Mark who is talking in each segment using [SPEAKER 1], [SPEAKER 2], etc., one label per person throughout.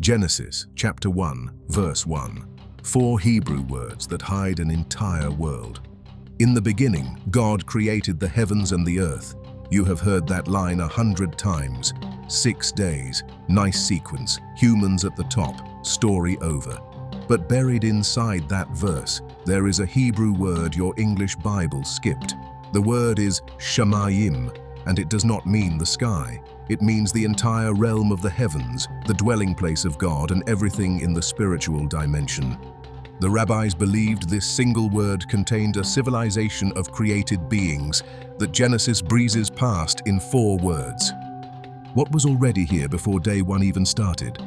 [SPEAKER 1] Genesis chapter 1, verse 1. 4 Hebrew words that hide an entire world. In the beginning, God created the heavens and the earth. You have heard that line 100 times. 6 days, nice sequence, humans at the top, story over. But buried inside that verse, there is a Hebrew word your English Bible skipped. The word is shamayim, and it does not mean the sky. It means the entire realm of the heavens, the dwelling place of God, and everything in the spiritual dimension. The rabbis believed this single word contained a civilization of created beings that Genesis breezes past in 4 words. What was already here before day 1 even started?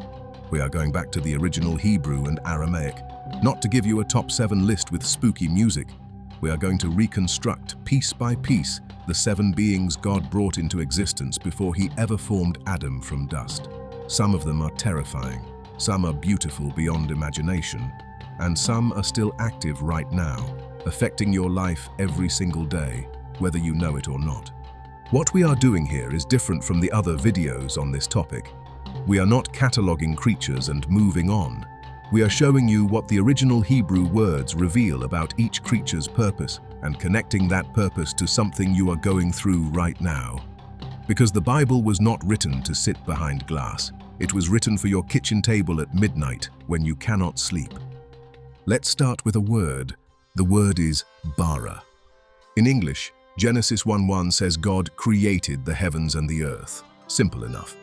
[SPEAKER 1] We are going back to the original Hebrew and Aramaic, not to give you a top 7 list with spooky music. We are going to reconstruct, piece by piece, the 7 beings God brought into existence before he ever formed Adam from dust. Some of them are terrifying, some are beautiful beyond imagination, and some are still active right now, affecting your life every single day, whether you know it or not. What we are doing here is different from the other videos on this topic. We are not cataloging creatures and moving on. We are showing you what the original Hebrew words reveal about each creature's purpose and connecting that purpose to something you are going through right now. Because the Bible was not written to sit behind glass. It was written for your kitchen table at midnight when you cannot sleep. Let's start with a word. The word is bara. In English, Genesis 1:1 says God created the heavens and the earth. Simple enough.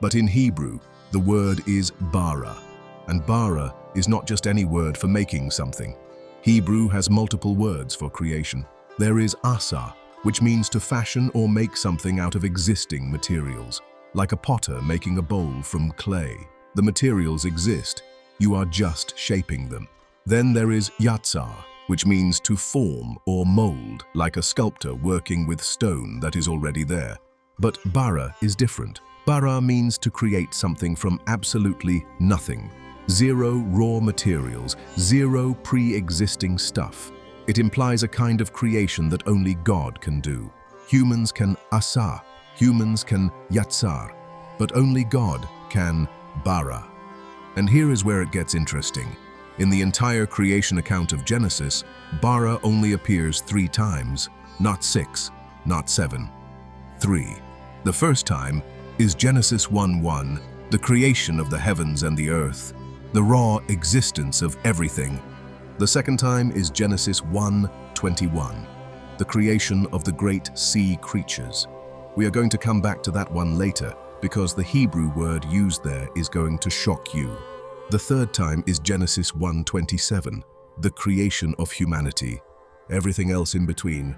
[SPEAKER 1] But in Hebrew, the word is bara. And bara is not just any word for making something. Hebrew has multiple words for creation. There is asa, which means to fashion or make something out of existing materials, like a potter making a bowl from clay. The materials exist, you are just shaping them. Then there is yatsar, which means to form or mold, like a sculptor working with stone that is already there. But bara is different. Bara means to create something from absolutely nothing. 0 raw materials, 0 pre-existing stuff. It implies a kind of creation that only God can do. Humans can asa, humans can yatsar, but only God can bara. And here is where it gets interesting. In the entire creation account of Genesis, bara only appears 3 times, not 6, not 7, 3. The first time is Genesis 1:1, the creation of the heavens and the earth, the raw existence of everything. The second time is Genesis 1:21, the creation of the great sea creatures. We are going to come back to that one later because the Hebrew word used there is going to shock you. The third time is Genesis 1:27, the creation of humanity. Everything else in between.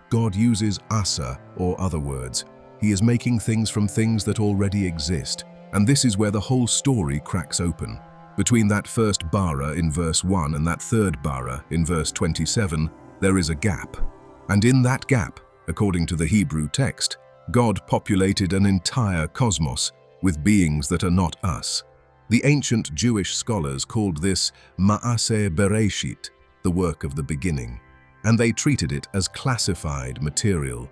[SPEAKER 1] God uses asa, or other words. He is making things from things that already exist. And this is where the whole story cracks open. Between that first bara in verse 1 and that third bara in verse 27, there is a gap. And in that gap, according to the Hebrew text, God populated an entire cosmos with beings that are not us. The ancient Jewish scholars called this Ma'aseh Bereshit, the work of the beginning, and they treated it as classified material.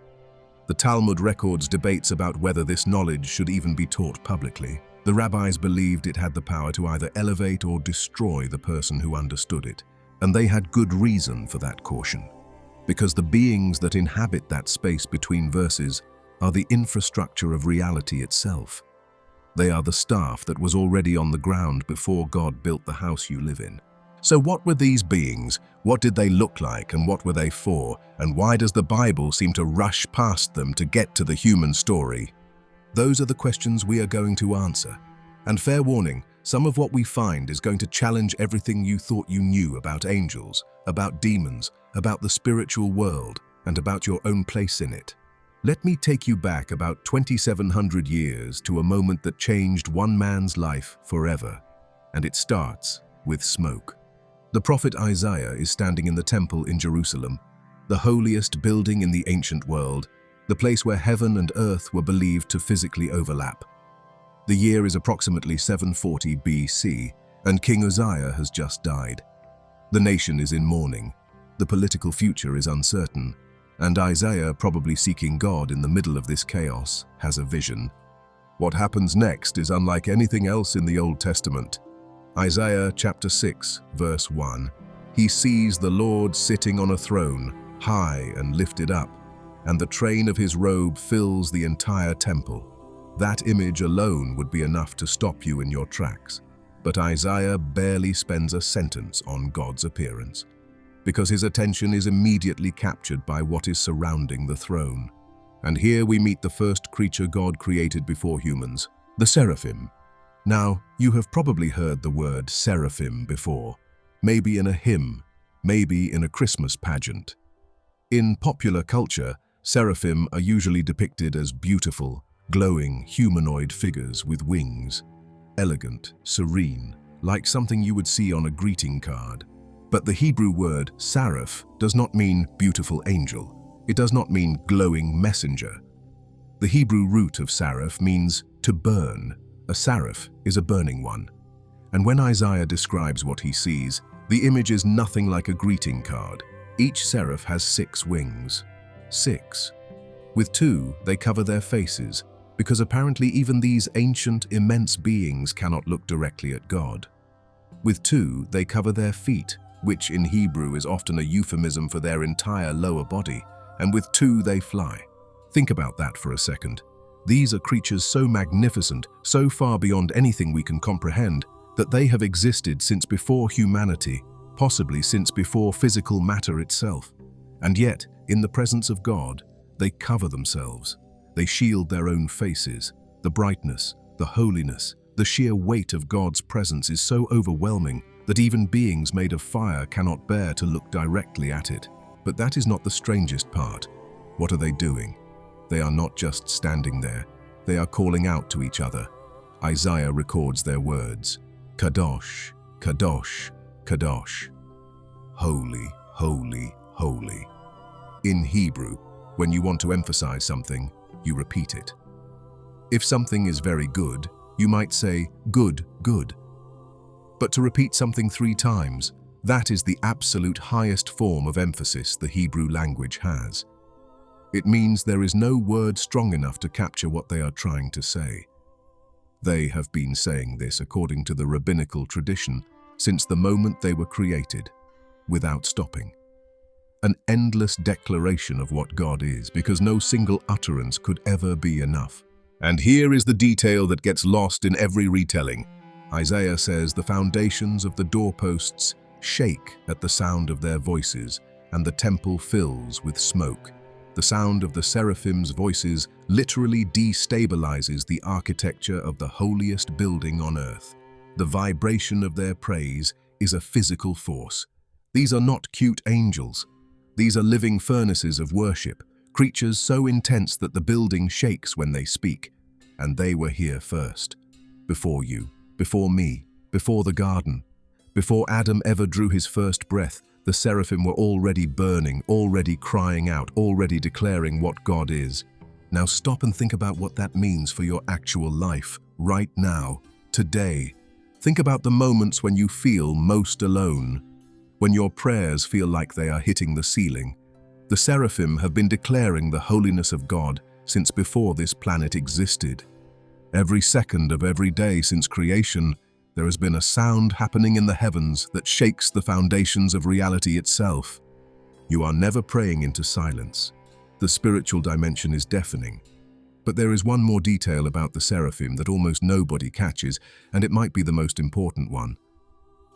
[SPEAKER 1] The Talmud records debates about whether this knowledge should even be taught publicly. The rabbis believed it had the power to either elevate or destroy the person who understood it, and they had good reason for that caution. Because the beings that inhabit that space between verses are the infrastructure of reality itself. They are the staff that was already on the ground before God built the house you live in. So what were these beings? What did they look like and what were they for? And why does the Bible seem to rush past them to get to the human story? Those are the questions we are going to answer. And fair warning, some of what we find is going to challenge everything you thought you knew about angels, about demons, about the spiritual world, and about your own place in it. Let me take you back about 2,700 years to a moment that changed one man's life forever. And it starts with smoke. The prophet Isaiah is standing in the temple in Jerusalem, the holiest building in the ancient world, the place where heaven and earth were believed to physically overlap. The year is approximately 740 BC, and King Uzziah has just died. The nation is in mourning. The political future is uncertain. And Isaiah, probably seeking God in the middle of this chaos, has a vision. What happens next is unlike anything else in the Old Testament. Isaiah chapter 6, verse 1. He sees the Lord sitting on a throne, high and lifted up, and the train of his robe fills the entire temple. That image alone would be enough to stop you in your tracks. But Isaiah barely spends a sentence on God's appearance, because his attention is immediately captured by what is surrounding the throne. And here we meet the first creature God created before humans, the seraphim. Now, you have probably heard the word seraphim before, maybe in a hymn, maybe in a Christmas pageant. In popular culture, seraphim are usually depicted as beautiful, glowing humanoid figures with wings, elegant, serene, like something you would see on a greeting card. But the Hebrew word saraph does not mean beautiful angel. It does not mean glowing messenger. The Hebrew root of saraph means to burn. A saraph is a burning one. And when Isaiah describes what he sees, the image is nothing like a greeting card. Each seraph has 6 wings. 6. With 2, they cover their faces, because apparently even these ancient, immense beings cannot look directly at God. With 2, they cover their feet, which in Hebrew is often a euphemism for their entire lower body, and with 2 they fly. Think about that for a second. These are creatures so magnificent, so far beyond anything we can comprehend, that they have existed since before humanity, possibly since before physical matter itself. And yet, in the presence of God, they cover themselves. They shield their own faces. The brightness, the holiness, the sheer weight of God's presence is so overwhelming that even beings made of fire cannot bear to look directly at it. But that is not the strangest part. What are they doing? They are not just standing there. They are calling out to each other. Isaiah records their words. Kadosh, Kadosh, Kadosh. Holy, holy, holy. In Hebrew, when you want to emphasize something, you repeat it. If something is very good, you might say, good, good. But to repeat something 3 times, that is the absolute highest form of emphasis the Hebrew language has. It means there is no word strong enough to capture what they are trying to say. They have been saying this according to the rabbinical tradition since the moment they were created, without stopping. An endless declaration of what God is, because no single utterance could ever be enough. And here is the detail that gets lost in every retelling. Isaiah says the foundations of the doorposts shake at the sound of their voices, and the temple fills with smoke. The sound of the seraphim's voices literally destabilizes the architecture of the holiest building on earth. The vibration of their praise is a physical force. These are not cute angels. These are living furnaces of worship, creatures so intense that the building shakes when they speak. And they were here first, before you, before me, before the garden. Before Adam ever drew his first breath, the seraphim were already burning, already crying out, already declaring what God is. Now stop and think about what that means for your actual life, right now, today. Think about the moments when you feel most alone, when your prayers feel like they are hitting the ceiling. The seraphim have been declaring the holiness of God since before this planet existed. Every second of every day since creation, there has been a sound happening in the heavens that shakes the foundations of reality itself. You are never praying into silence. The spiritual dimension is deafening. But there is one more detail about the seraphim that almost nobody catches, and it might be the most important one.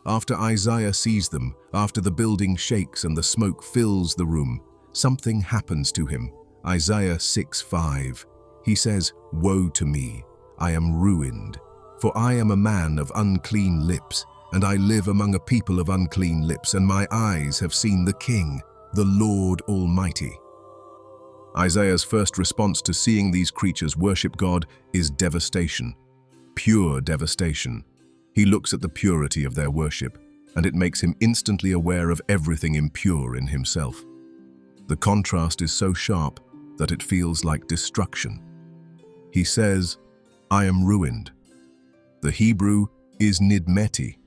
[SPEAKER 1] After Isaiah sees them, after the building shakes and the smoke fills the room, something happens to him. Isaiah 6:5. He says, "Woe to me, I am ruined. For I am a man of unclean lips, and I live among a people of unclean lips, and my eyes have seen the King, the Lord Almighty." Isaiah's first response to seeing these creatures worship God is devastation, pure devastation. He looks at the purity of their worship, and it makes him instantly aware of everything impure in himself. The contrast is so sharp that it feels like destruction. He says, "I am ruined." The Hebrew is nidmeti.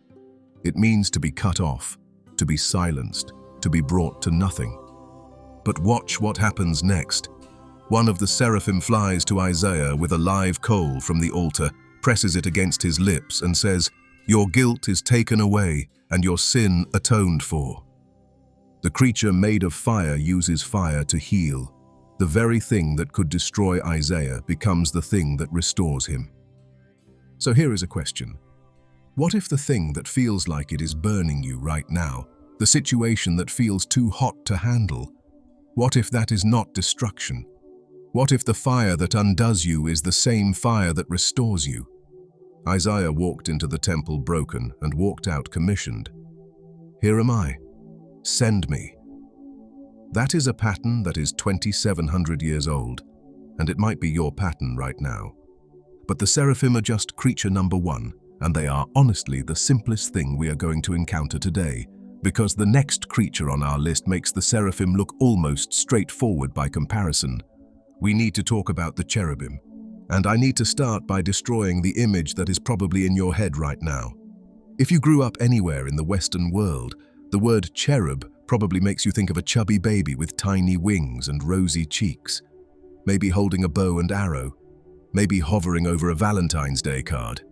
[SPEAKER 1] It means to be cut off, to be silenced, to be brought to nothing. But watch what happens next. One of the seraphim flies to Isaiah with a live coal from the altar, presses it against his lips and says, "Your guilt is taken away and your sin atoned for." The creature made of fire uses fire to heal. The very thing that could destroy Isaiah becomes the thing that restores him. So here is a question. What if the thing that feels like it is burning you right now, the situation that feels too hot to handle, what if that is not destruction? What if the fire that undoes you is the same fire that restores you? Isaiah walked into the temple broken and walked out commissioned. "Here am I. Send me." That is a pattern that is 2,700 years old, and it might be your pattern right now. But the seraphim are just creature number one, and they are honestly the simplest thing we are going to encounter today, because the next creature on our list makes the seraphim look almost straightforward by comparison. We need to talk about the cherubim, and I need to start by destroying the image that is probably in your head right now. If you grew up anywhere in the Western world, the word cherub probably makes you think of a chubby baby with tiny wings and rosy cheeks, maybe holding a bow and arrow, maybe hovering over a Valentine's Day card.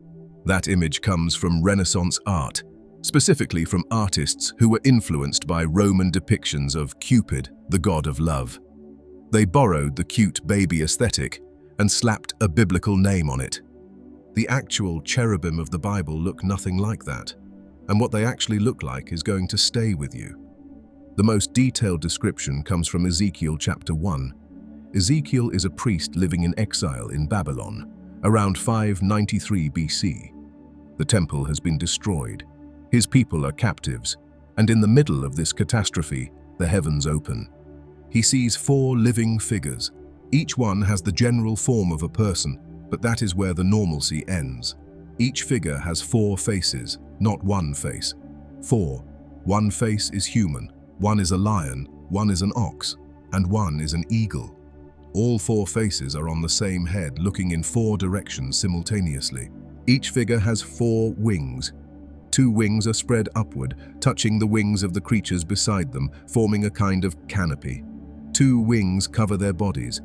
[SPEAKER 1] That image comes from Renaissance art, specifically from artists who were influenced by Roman depictions of Cupid, the god of love. They borrowed the cute baby aesthetic and slapped a biblical name on it. The actual cherubim of the Bible look nothing like that, and what they actually look like is going to stay with you. The most detailed description comes from Ezekiel chapter 1. Ezekiel is a priest living in exile in Babylon, around 593 BC. The temple has been destroyed. His people are captives, and in the middle of this catastrophe, the heavens open. He sees 4 living figures. Each one has the general form of a person, but that is where the normalcy ends. Each figure has 4 faces, not one face. 4. One face is human, one is a lion, one is an ox, and one is an eagle. All 4 faces are on the same head, looking in 4 directions simultaneously. Each figure has 4 wings. 2 wings are spread upward, touching the wings of the creatures beside them, forming a kind of canopy. 2 wings cover their bodies.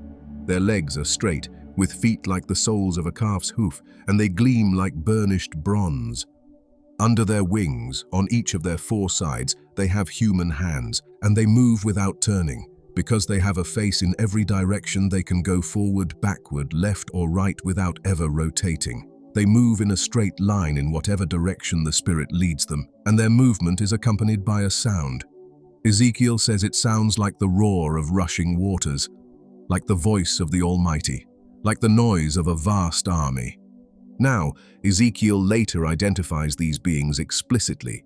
[SPEAKER 1] Their legs are straight, with feet like the soles of a calf's hoof, and they gleam like burnished bronze. Under their wings, on each of their 4 sides, they have human hands, and they move without turning. Because they have a face in every direction, they can go forward, backward, left or right without ever rotating. They move in a straight line in whatever direction the Spirit leads them, and their movement is accompanied by a sound. Ezekiel says it sounds like the roar of rushing waters, like the voice of the Almighty, like the noise of a vast army. Now, Ezekiel later identifies these beings explicitly.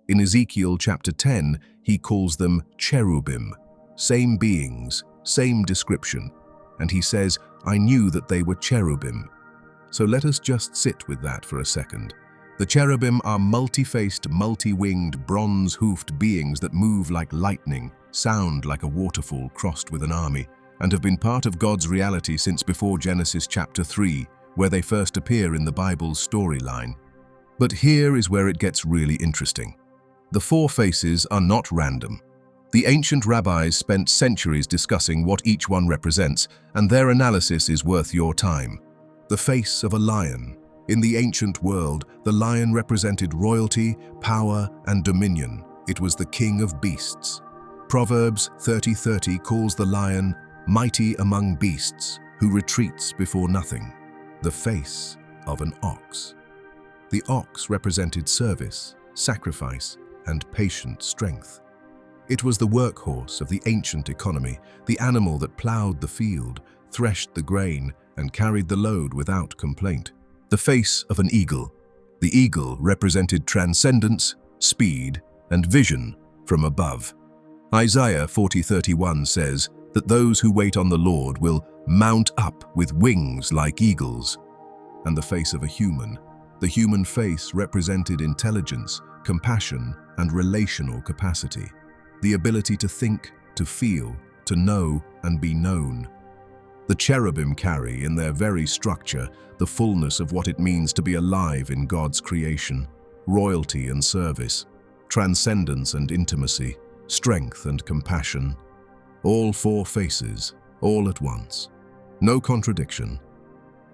[SPEAKER 1] In Ezekiel chapter 10, he calls them cherubim, same beings, same description, and he says, "I knew that they were cherubim." So let us just sit with that for a second. The cherubim are multi-faced, multi-winged, bronze-hoofed beings that move like lightning, sound like a waterfall crossed with an army, and have been part of God's reality since before Genesis chapter 3, where they first appear in the Bible's storyline. But here is where it gets really interesting. The 4 faces are not random. The ancient rabbis spent centuries discussing what each one represents, and their analysis is worth your time. The face of a lion. In the ancient world, the lion represented royalty, power, and dominion. It was the king of beasts. Proverbs 30:30 calls the lion mighty among beasts, who retreats before nothing. The face of an ox. The ox represented service, sacrifice, and patient strength. It was the workhorse of the ancient economy, the animal that plowed the field, threshed the grain, and carried the load without complaint. The face of an eagle. The eagle represented transcendence, speed, and vision from above. Isaiah 40:31 says that those who wait on the Lord will mount up with wings like eagles. And the face of a human. The human face represented intelligence, compassion, and relational capacity. The ability to think, to feel, to know, and be known. The cherubim carry, in their very structure, the fullness of what it means to be alive in God's creation, royalty and service, transcendence and intimacy, strength and compassion. All 4 faces, all at once. No contradiction.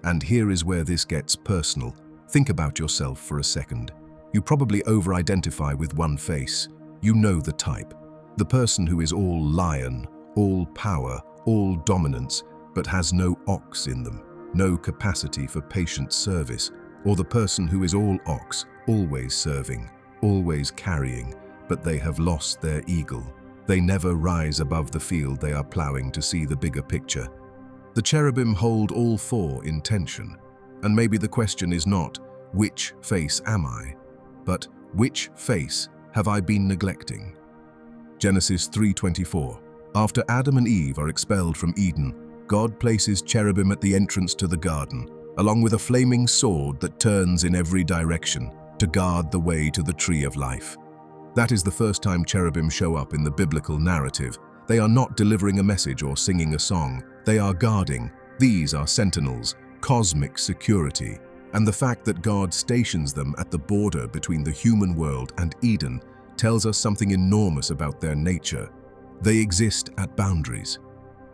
[SPEAKER 1] And here is where this gets personal. Think about yourself for a second. You probably over-identify with one face. You know the type. The person who is all lion, all power, all dominance, but has no ox in them, no capacity for patient service. Or the person who is all ox, always serving, always carrying, but they have lost their eagle. They never rise above the field they are plowing to see the bigger picture. The cherubim hold all four in tension, and maybe the question is not, which face am I? But which face have I been neglecting? Genesis 3:24. After Adam and Eve are expelled from Eden, God places cherubim at the entrance to the garden, along with a flaming sword that turns in every direction to guard the way to the tree of life. That is the first time cherubim show up in the biblical narrative. They are not delivering a message or singing a song. They are guarding. These are sentinels, cosmic security. And the fact that God stations them at the border between the human world and Eden tells us something enormous about their nature. They exist at boundaries,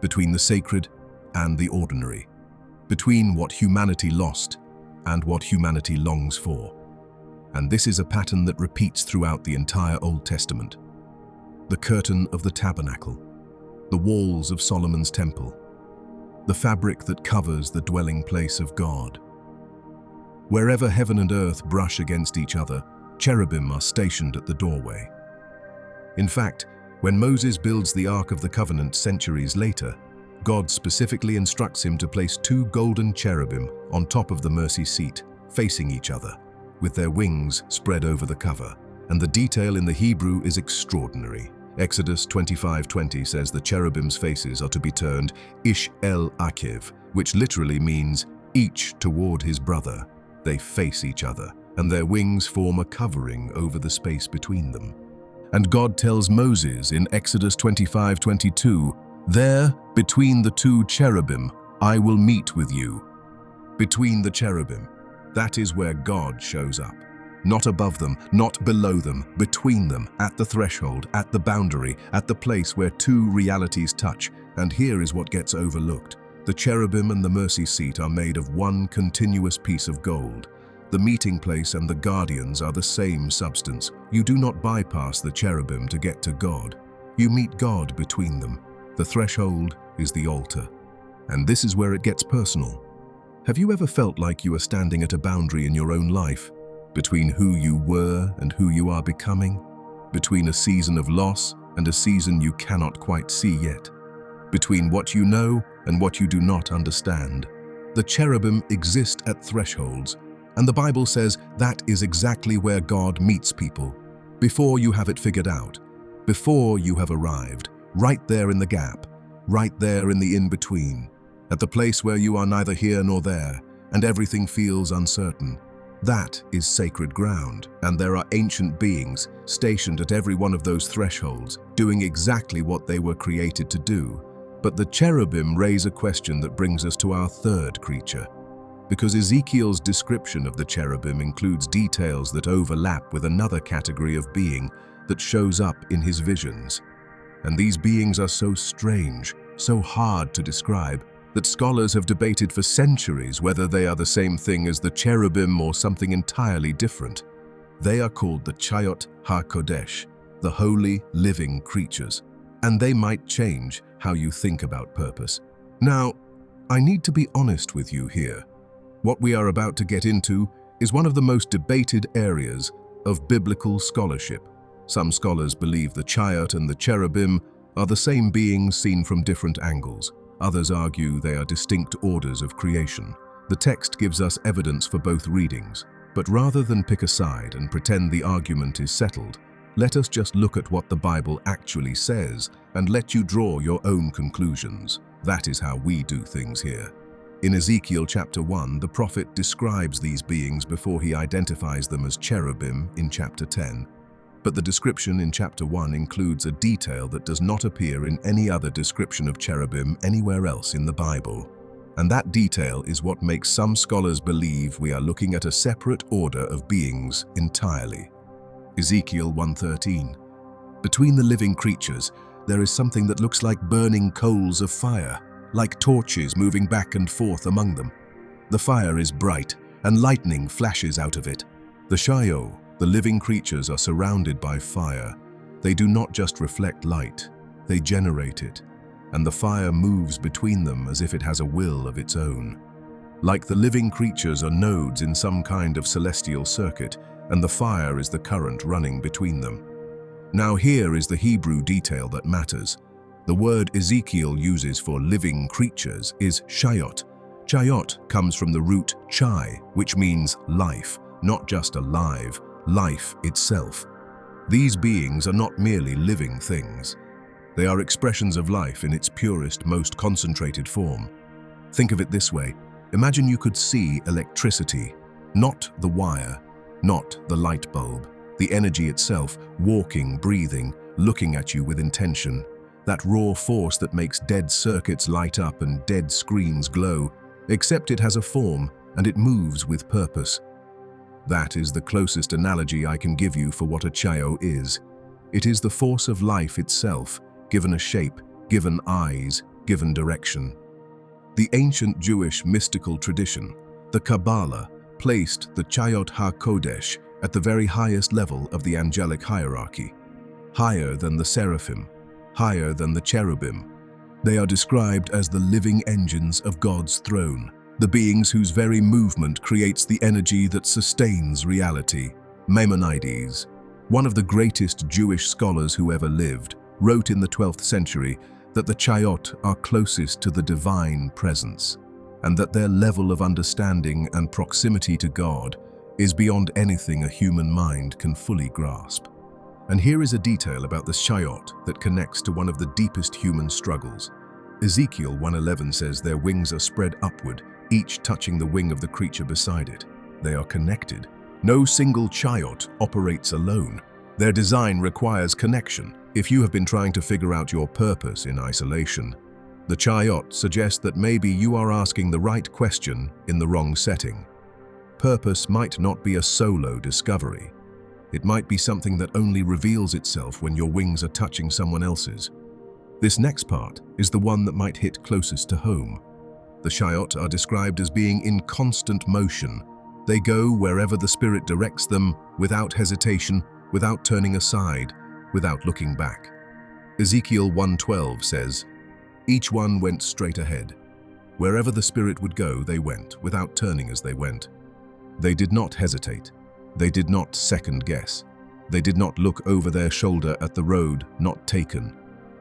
[SPEAKER 1] between the sacred and the ordinary, between what humanity lost and what humanity longs for. And this is a pattern that repeats throughout the entire Old Testament. The curtain of the tabernacle, the walls of Solomon's temple, the fabric that covers the dwelling place of God. Wherever heaven and earth brush against each other, cherubim are stationed at the doorway. In fact, when Moses builds the Ark of the Covenant centuries later, God specifically instructs him to place two golden cherubim on top of the mercy seat, facing each other, with their wings spread over the cover. And the detail in the Hebrew is extraordinary. Exodus 25:20 says the cherubim's faces are to be turned ish el akiv, which literally means each toward his brother. They face each other, and their wings form a covering over the space between them. And God tells Moses in Exodus 25:22, "There, between the two cherubim, I will meet with you." Between the cherubim, that is where God shows up. Not above them, not below them, between them, at the threshold, at the boundary, at the place where two realities touch. And here is what gets overlooked. The cherubim and the mercy seat are made of one continuous piece of gold. The meeting place and the guardians are the same substance. You do not bypass the cherubim to get to God. You meet God between them. The threshold is the altar. And this is where it gets personal. Have you ever felt like you are standing at a boundary in your own life? Between who you were and who you are becoming? Between a season of loss and a season you cannot quite see yet? Between what you know and what you do not understand? The cherubim exist at thresholds, and the Bible says that is exactly where God meets people. Before you have it figured out, before you have arrived, right there in the gap, right there in the in-between, at the place where you are neither here nor there, and everything feels uncertain. That is sacred ground, and there are ancient beings stationed at every one of those thresholds, doing exactly what they were created to do. But the cherubim raise a question that brings us to our third creature, because Ezekiel's description of the cherubim includes details that overlap with another category of being that shows up in his visions. And these beings are so strange, so hard to describe, that scholars have debated for centuries whether they are the same thing as the cherubim or something entirely different. They are called the Chayot HaKodesh, the holy living creatures, and they might change how you think about purpose. Now, I need to be honest with you here. What we are about to get into is one of the most debated areas of biblical scholarship. Some scholars believe the Chayot and the cherubim are the same beings seen from different angles. Others argue they are distinct orders of creation. The text gives us evidence for both readings, but rather than pick a side and pretend the argument is settled, let us just look at what the Bible actually says and let you draw your own conclusions. That is how we do things here. In Ezekiel chapter 1, the prophet describes these beings before he identifies them as cherubim in chapter 10. But the description in chapter 1 includes a detail that does not appear in any other description of cherubim anywhere else in the Bible. And that detail is what makes some scholars believe we are looking at a separate order of beings entirely. Ezekiel 1:13. Between the living creatures, there is something that looks like burning coals of fire. like torches moving back and forth among them. The fire is bright, and lightning flashes out of it. The Shayo, the living creatures, are surrounded by fire. They do not just reflect light, they generate it, and the fire moves between them as if it has a will of its own. Like the living creatures are nodes in some kind of celestial circuit, and the fire is the current running between them. Now here is the Hebrew detail that matters. The word Ezekiel uses for living creatures is Shayot. Chayot comes from the root chai, which means life, not just alive, life itself. These beings are not merely living things. They are expressions of life in its purest, most concentrated form. Think of it this way. Imagine you could see electricity, not the wire, not the light bulb, the energy itself, walking, breathing, looking at you with intention. That raw force that makes dead circuits light up and dead screens glow, except it has a form and it moves with purpose. That is the closest analogy I can give you for what a Chayo is. It is the force of life itself, given a shape, given eyes, given direction. The ancient Jewish mystical tradition, the Kabbalah, placed the Chayot HaKodesh at the very highest level of the angelic hierarchy, higher than the seraphim, higher than the cherubim. They are described as the living engines of God's throne, the beings whose very movement creates the energy that sustains reality. Maimonides, one of the greatest Jewish scholars who ever lived, wrote in the 12th century that the Chayot are closest to the divine presence, and that their level of understanding and proximity to God is beyond anything a human mind can fully grasp. And here is a detail about the Chayot that connects to one of the deepest human struggles. Ezekiel 1:11 says their wings are spread upward, each touching the wing of the creature beside it. They are connected. No single Chayot operates alone. Their design requires connection. If you have been trying to figure out your purpose in isolation, the Chayot suggest that maybe you are asking the right question in the wrong setting. Purpose might not be a solo discovery. It might be something that only reveals itself when your wings are touching someone else's. This next part is the one that might hit closest to home. The Chayot are described as being in constant motion. They go wherever the Spirit directs them, without hesitation, without turning aside, without looking back. Ezekiel 1:12 says, "Each one went straight ahead. Wherever the Spirit would go, they went, without turning as they went. They did not hesitate. They did not second guess. They did not look over their shoulder at the road not taken."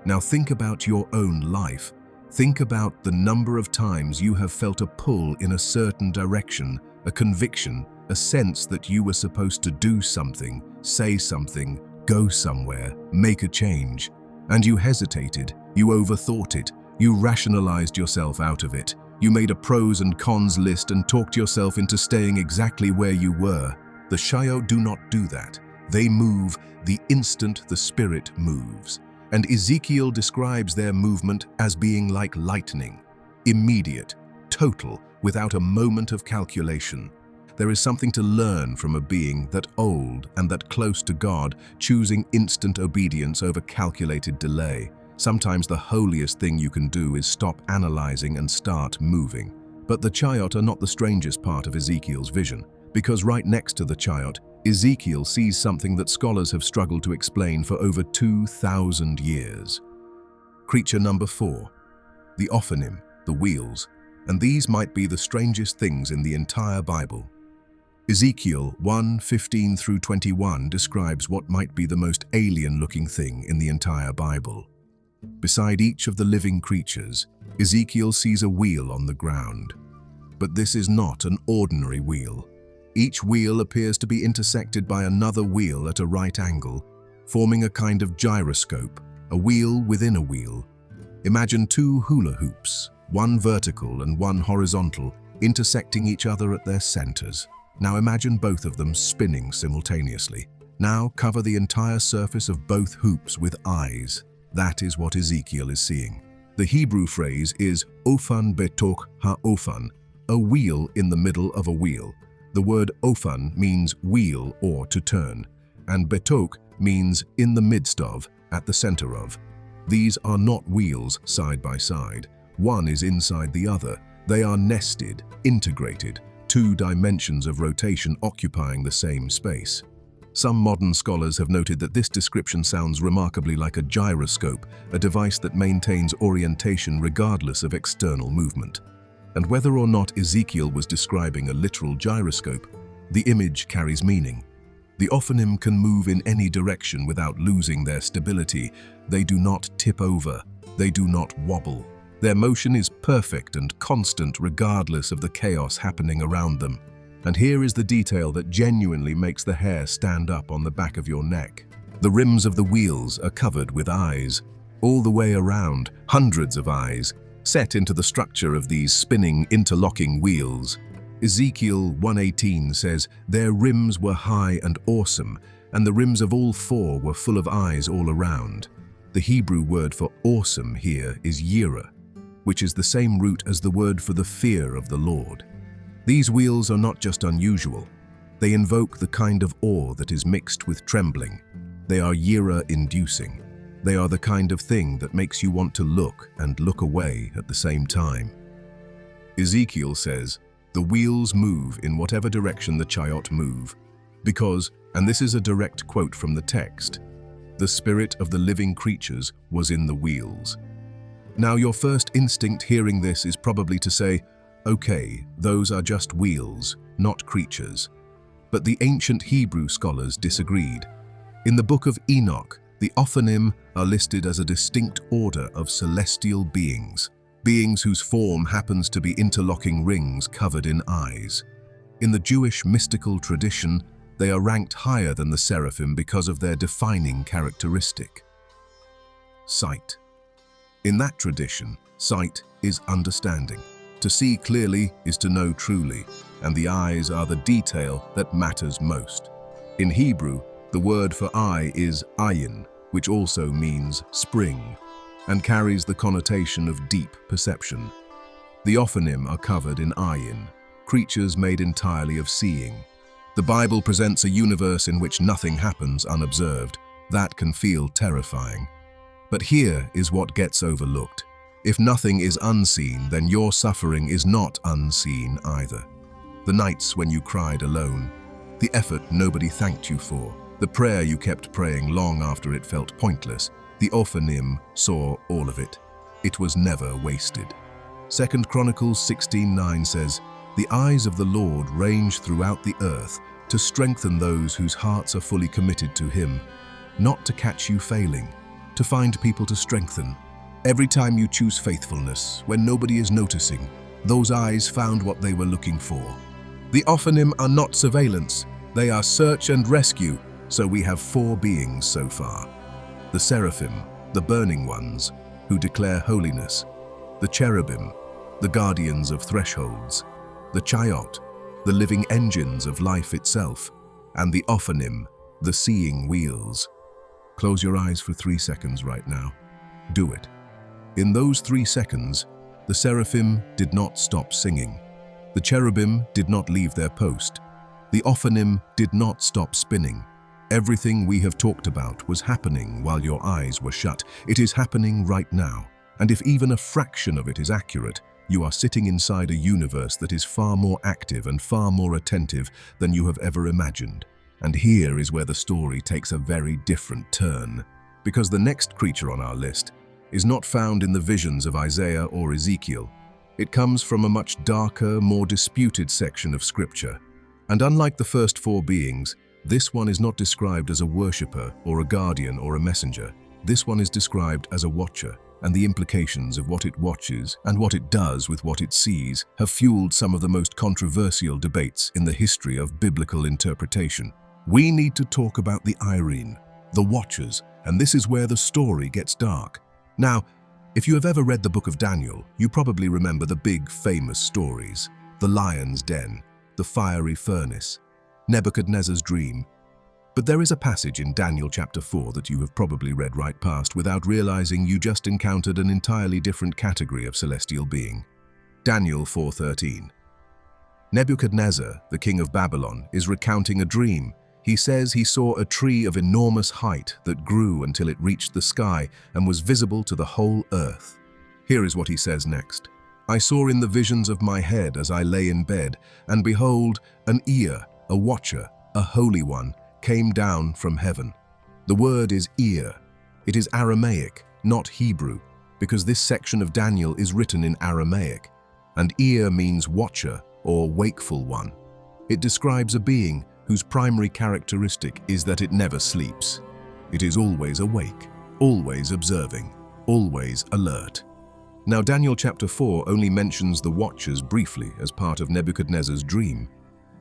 [SPEAKER 1] Now think about your own life. Think about the number of times you have felt a pull in a certain direction, a conviction, a sense that you were supposed to do something, say something, go somewhere, make a change. And you hesitated, you overthought it, you rationalized yourself out of it. You made a pros and cons list and talked yourself into staying exactly where you were. The Chayot do not do that. They move the instant the Spirit moves. And Ezekiel describes their movement as being like lightning, immediate, total, without a moment of calculation. There is something to learn from a being that old and that close to God, choosing instant obedience over calculated delay. Sometimes the holiest thing you can do is stop analyzing and start moving. But the Chayot are not the strangest part of Ezekiel's vision, because right next to the Chayot, Ezekiel sees something that scholars have struggled to explain for over 2,000 years. Creature number 4, the Ophanim, the wheels, and these might be the strangest things in the entire Bible. Ezekiel 1:15 through 21 describes what might be the most alien-looking thing in the entire Bible. Beside each of the living creatures, Ezekiel sees a wheel on the ground. But this is not an ordinary wheel. Each wheel appears to be intersected by another wheel at a right angle, forming a kind of gyroscope, a wheel within a wheel. Imagine two hula hoops, one vertical and one horizontal, intersecting each other at their centers. Now imagine both of them spinning simultaneously. Now cover the entire surface of both hoops with eyes. That is what Ezekiel is seeing. The Hebrew phrase is Ophan betok ha-Ophan, a wheel in the middle of a wheel. The word Ophan means wheel or to turn, and betok means in the midst of, at the center of. These are not wheels side by side. One is inside the other. They are nested, integrated, two dimensions of rotation occupying the same space. Some modern scholars have noted that this description sounds remarkably like a gyroscope, a device that maintains orientation regardless of external movement. And whether or not Ezekiel was describing a literal gyroscope, the image carries meaning. The Ophanim can move in any direction without losing their stability. They do not tip over. They do not wobble. Their motion is perfect and constant regardless of the chaos happening around them. And here is the detail that genuinely makes the hair stand up on the back of your neck. The rims of the wheels are covered with eyes. All the way around, hundreds of eyes, set into the structure of these spinning, interlocking wheels. Ezekiel 1:18 says, "Their rims were high and awesome, and the rims of all four were full of eyes all around." The Hebrew word for awesome here is yirah, which is the same root as the word for the fear of the Lord. These wheels are not just unusual. They invoke the kind of awe that is mixed with trembling. They are yirah-inducing. They are the kind of thing that makes you want to look and look away at the same time. Ezekiel says, "The wheels move in whatever direction the chariot move, because," and this is a direct quote from the text, "the spirit of the living creatures was in the wheels." Now, your first instinct hearing this is probably to say, okay, those are just wheels, not creatures. But the ancient Hebrew scholars disagreed. In the book of Enoch, the Ophanim are listed as a distinct order of celestial beings, beings whose form happens to be interlocking rings covered in eyes. In the Jewish mystical tradition, they are ranked higher than the seraphim because of their defining characteristic: sight. In that tradition, sight is understanding. To see clearly is to know truly, and the eyes are the detail that matters most. In Hebrew, the word for eye is ayin, which also means spring, and carries the connotation of deep perception. The Ophanim are covered in ayin, creatures made entirely of seeing. The Bible presents a universe in which nothing happens unobserved. That can feel terrifying. But here is what gets overlooked. If nothing is unseen, then your suffering is not unseen either. The nights when you cried alone, the effort nobody thanked you for, the prayer you kept praying long after it felt pointless, the Ophanim saw all of it. It was never wasted. 2 Chronicles 16:9 says, "The eyes of the Lord range throughout the earth to strengthen those whose hearts are fully committed to Him, not to catch you failing, to find people to strengthen." Every time you choose faithfulness, when nobody is noticing, those eyes found what they were looking for. The Ophanim are not surveillance, they are search and rescue, so we have four beings so far. The seraphim, the burning ones, who declare holiness. The cherubim, the guardians of thresholds. The chariot, the living engines of life itself. And the Ophanim, the seeing wheels. Close your eyes for 3 seconds right now. Do it. In those 3 seconds, the seraphim did not stop singing. The cherubim did not leave their post. The Ophanim did not stop spinning. Everything we have talked about was happening while your eyes were shut. It is happening right now. And if even a fraction of it is accurate, you are sitting inside a universe that is far more active and far more attentive than you have ever imagined. And here is where the story takes a very different turn. Because the next creature on our list is not found in the visions of Isaiah or Ezekiel. It comes from a much darker, more disputed section of Scripture. And unlike the first four beings, this one is not described as a worshipper or a guardian or a messenger. This one is described as a watcher, and the implications of what it watches and what it does with what it sees have fueled some of the most controversial debates in the history of biblical interpretation. We need to talk about the Irene, the watchers, and this is where the story gets dark. Now, if you have ever read the book of Daniel, you probably remember the big famous stories: the lion's den, the fiery furnace, Nebuchadnezzar's dream. But there is a passage in Daniel chapter 4 that you have probably read right past without realizing you just encountered an entirely different category of celestial being. Daniel 4:13. Nebuchadnezzar, the king of Babylon, is recounting a dream. He says he saw a tree of enormous height that grew until it reached the sky and was visible to the whole earth. Here is what he says next. I saw in the visions of my head as I lay in bed, and behold, an ear, a watcher, a holy one, came down from heaven. The word is ear. It is Aramaic, not Hebrew, because this section of Daniel is written in Aramaic, and ear means watcher or wakeful one. It describes a being whose primary characteristic is that it never sleeps. It is always awake, always observing, always alert. Now, Daniel chapter 4 only mentions the watchers briefly as part of Nebuchadnezzar's dream,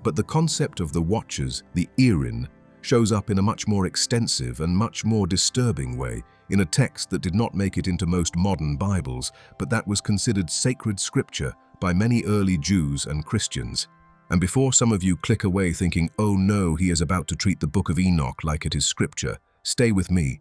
[SPEAKER 1] but the concept of the watchers, the Erin, shows up in a much more extensive and much more disturbing way in a text that did not make it into most modern Bibles, but that was considered sacred scripture by many early Jews and Christians. And before some of you click away thinking, oh no, he is about to treat the book of Enoch like it is scripture, stay with me,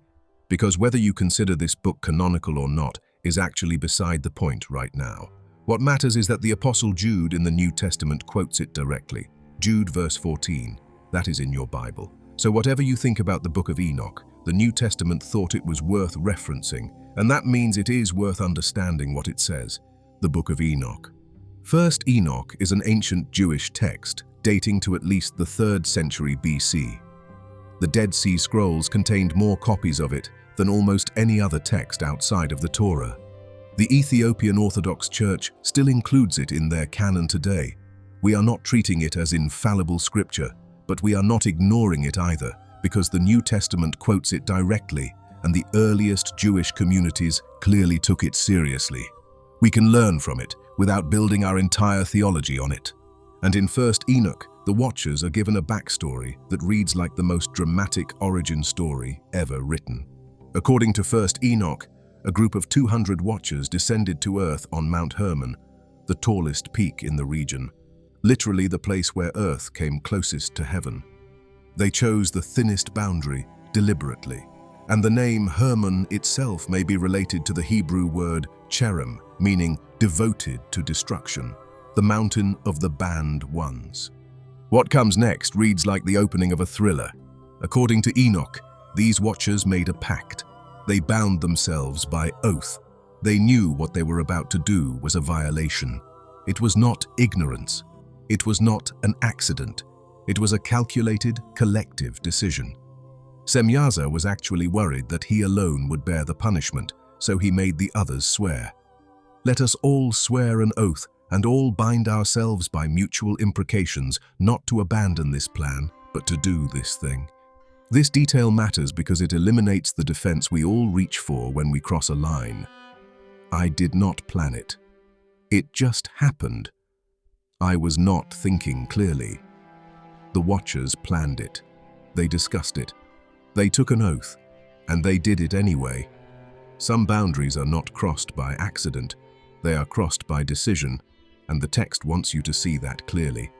[SPEAKER 1] because whether you consider this book canonical or not is actually beside the point right now. What matters is that the Apostle Jude in the New Testament quotes it directly. Jude verse 14, that is in your Bible. So whatever you think about the book of Enoch, the New Testament thought it was worth referencing, and that means it is worth understanding what it says. The book of Enoch. First Enoch is an ancient Jewish text dating to at least the 3rd century BC. The Dead Sea Scrolls contained more copies of it than almost any other text outside of the Torah. The Ethiopian Orthodox Church still includes it in their canon today. We are not treating it as infallible scripture, but we are not ignoring it either, because the New Testament quotes it directly, and the earliest Jewish communities clearly took it seriously. We can learn from it without building our entire theology on it. And in First Enoch, the Watchers are given a backstory that reads like the most dramatic origin story ever written. According to First Enoch, a group of 200 Watchers descended to Earth on Mount Hermon, the tallest peak in the region, literally the place where Earth came closest to heaven. They chose the thinnest boundary deliberately, and the name Hermon itself may be related to the Hebrew word cherem, meaning devoted to destruction, the mountain of the banned ones. What comes next reads like the opening of a thriller. According to Enoch, these Watchers made a pact. They bound themselves by oath. They knew what they were about to do was a violation. It was not ignorance. It was not an accident. It was a calculated, collective decision. Semyaza was actually worried that he alone would bear the punishment, so he made the others swear. Let us all swear an oath and all bind ourselves by mutual imprecations not to abandon this plan, but to do this thing. This detail matters because it eliminates the defense we all reach for when we cross a line. I did not plan it. It just happened. I was not thinking clearly. The Watchers planned it. They discussed it. They took an oath, and they did it anyway. Some boundaries are not crossed by accident. They are crossed by decision, and the text wants you to see that clearly.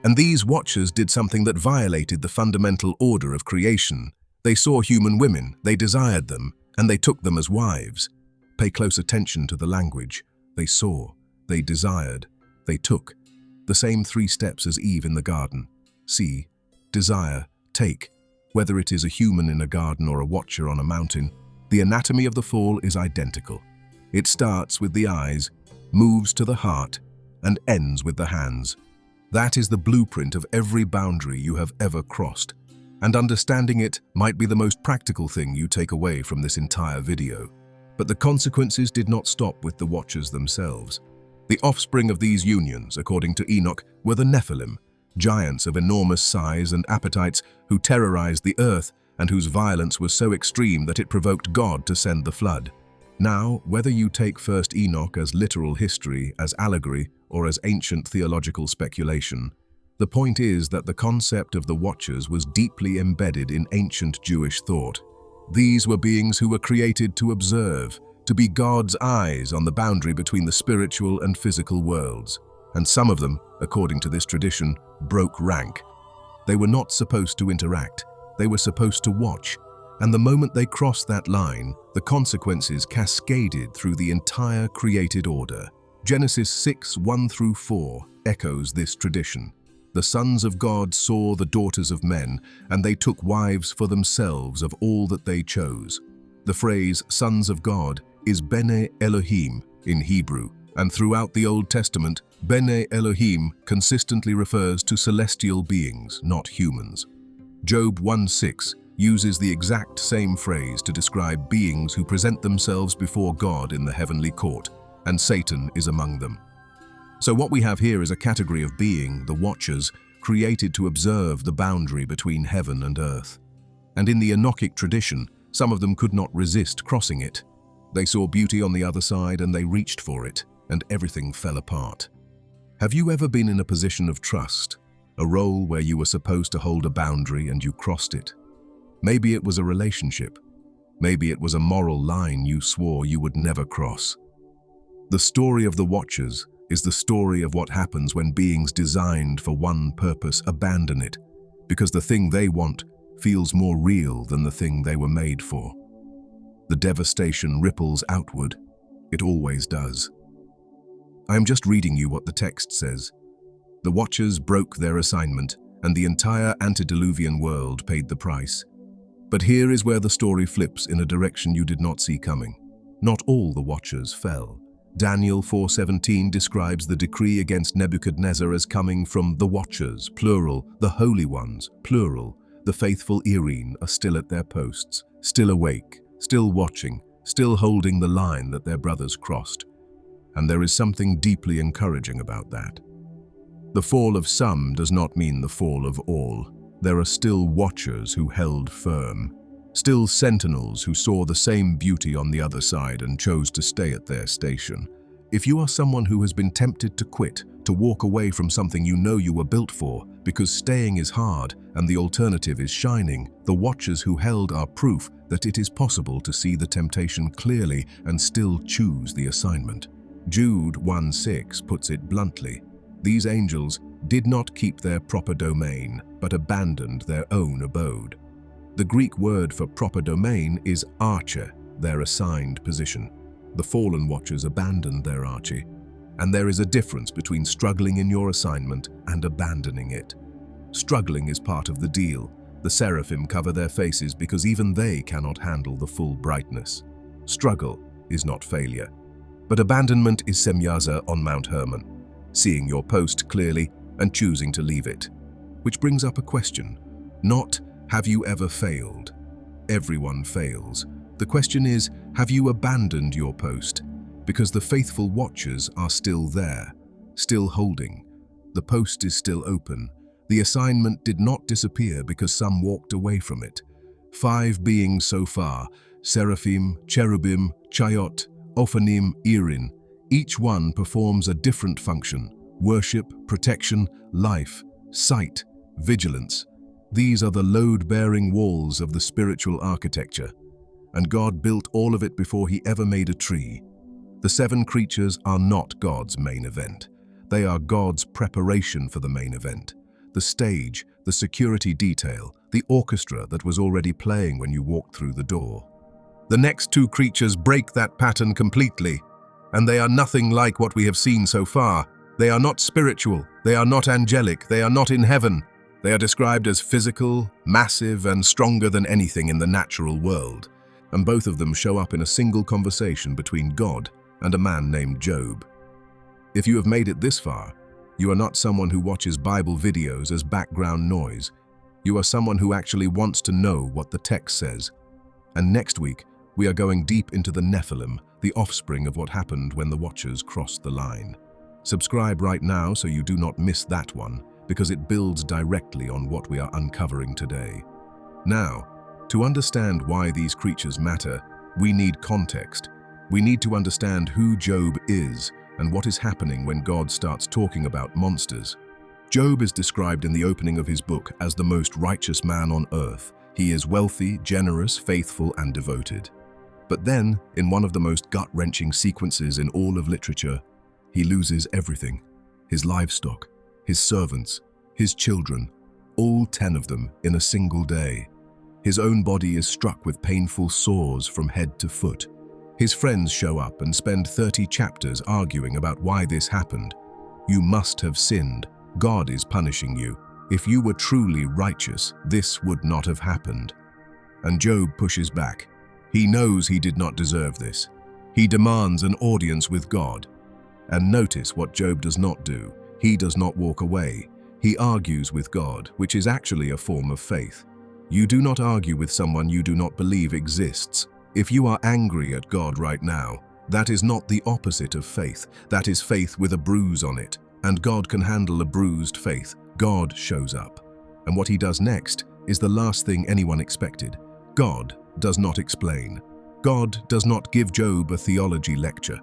[SPEAKER 1] And these Watchers did something that violated the fundamental order of creation. They saw human women, they desired them, and they took them as wives. Pay close attention to the language. They saw, they desired, they took. The same 3 steps as Eve in the garden. See, desire, take. Whether it is a human in a garden or a Watcher on a mountain, the anatomy of the fall is identical. It starts with the eyes, moves to the heart, and ends with the hands. That is the blueprint of every boundary you have ever crossed, and understanding it might be the most practical thing you take away from this entire video. But the consequences did not stop with the Watchers themselves. The offspring of these unions, according to Enoch, were the Nephilim, giants of enormous size and appetites who terrorized the earth and whose violence was so extreme that it provoked God to send the flood. Now, whether you take First Enoch as literal history, as allegory, or as ancient theological speculation, the point is that the concept of the Watchers was deeply embedded in ancient Jewish thought. These were beings who were created to observe, to be God's eyes on the boundary between the spiritual and physical worlds. And some of them, according to this tradition, broke rank. They were not supposed to interact, they were supposed to watch. And the moment they crossed that line, the consequences cascaded through the entire created order. Genesis 6:1-4 echoes this tradition. The sons of God saw the daughters of men, and they took wives for themselves of all that they chose. The phrase sons of God is Bene Elohim, in Hebrew, and throughout the Old Testament, Bene Elohim consistently refers to celestial beings, not humans. Job 1:6 uses the exact same phrase to describe beings who present themselves before God in the heavenly court, and Satan is among them. So what we have here is a category of being, the Watchers, created to observe the boundary between heaven and earth. And in the Enochic tradition, some of them could not resist crossing it. They saw beauty on the other side and they reached for it, and everything fell apart. Have you ever been in a position of trust, a role where you were supposed to hold a boundary and you crossed it? Maybe it was a relationship. Maybe it was a moral line you swore you would never cross. The story of the Watchers is the story of what happens when beings designed for one purpose abandon it, because the thing they want feels more real than the thing they were made for. The devastation ripples outward. It always does. I am just reading you what the text says. The Watchers broke their assignment, and the entire antediluvian world paid the price. But here is where the story flips in a direction you did not see coming. Not all the Watchers fell. Daniel 4:17 describes the decree against Nebuchadnezzar as coming from the Watchers, plural, the Holy Ones, plural. The faithful Irene are still at their posts, still awake, still watching, still holding the line that their brothers crossed. And there is something deeply encouraging about that. The fall of some does not mean the fall of all. There are still Watchers who held firm, still sentinels who saw the same beauty on the other side and chose to stay at their station. If you are someone who has been tempted to quit, to walk away from something you know you were built for, because staying is hard and the alternative is shining, the Watchers who held are proof that it is possible to see the temptation clearly and still choose the assignment. Jude 1:6 puts it bluntly. These angels did not keep their proper domain, but abandoned their own abode. The Greek word for proper domain is arche, their assigned position. The fallen Watchers abandoned their arche, and there is a difference between struggling in your assignment and abandoning it. Struggling is part of the deal. The seraphim cover their faces because even they cannot handle the full brightness. Struggle is not failure, but abandonment is semyaza on Mount Hermon, seeing your post clearly and choosing to leave it. Which brings up a question, not have you ever failed? Everyone fails. The question is, have you abandoned your post? Because the faithful Watchers are still there, still holding. The post is still open. The assignment did not disappear because some walked away from it. 5 beings so far, Seraphim, Cherubim, Chayot, Ophanim, Irin. Each one performs a different function: worship, protection, life, sight, vigilance. These are the load-bearing walls of the spiritual architecture, and God built all of it before he ever made a tree. The 7 creatures are not God's main event. They are God's preparation for the main event. The stage, the security detail, the orchestra that was already playing when you walked through the door. The next 2 creatures break that pattern completely, and they are nothing like what we have seen so far. They are not spiritual, they are not angelic, they are not in heaven. They are described as physical, massive, and stronger than anything in the natural world, and both of them show up in a single conversation between God and a man named Job. If you have made it this far, you are not someone who watches Bible videos as background noise. You are someone who actually wants to know what the text says. And next week, we are going deep into the Nephilim, the offspring of what happened when the Watchers crossed the line. Subscribe right now so you do not miss that one, because it builds directly on what we are uncovering today. Now, to understand why these creatures matter, we need context. We need to understand who Job is and what is happening when God starts talking about monsters. Job is described in the opening of his book as the most righteous man on earth. He is wealthy, generous, faithful, and devoted. But then, in one of the most gut-wrenching sequences in all of literature, he loses everything: his livestock, his servants, his children, all 10 of them in a single day. His own body is struck with painful sores from head to foot. His friends show up and spend 30 chapters arguing about why this happened. You must have sinned. God is punishing you. If you were truly righteous, this would not have happened. And Job pushes back. He knows he did not deserve this. He demands an audience with God. And notice what Job does not do. He does not walk away. He argues with God, which is actually a form of faith. You do not argue with someone you do not believe exists. If you are angry at God right now, that is not the opposite of faith. That is faith with a bruise on it. And God can handle a bruised faith. God shows up. And what he does next is the last thing anyone expected. God does not explain. God does not give Job a theology lecture.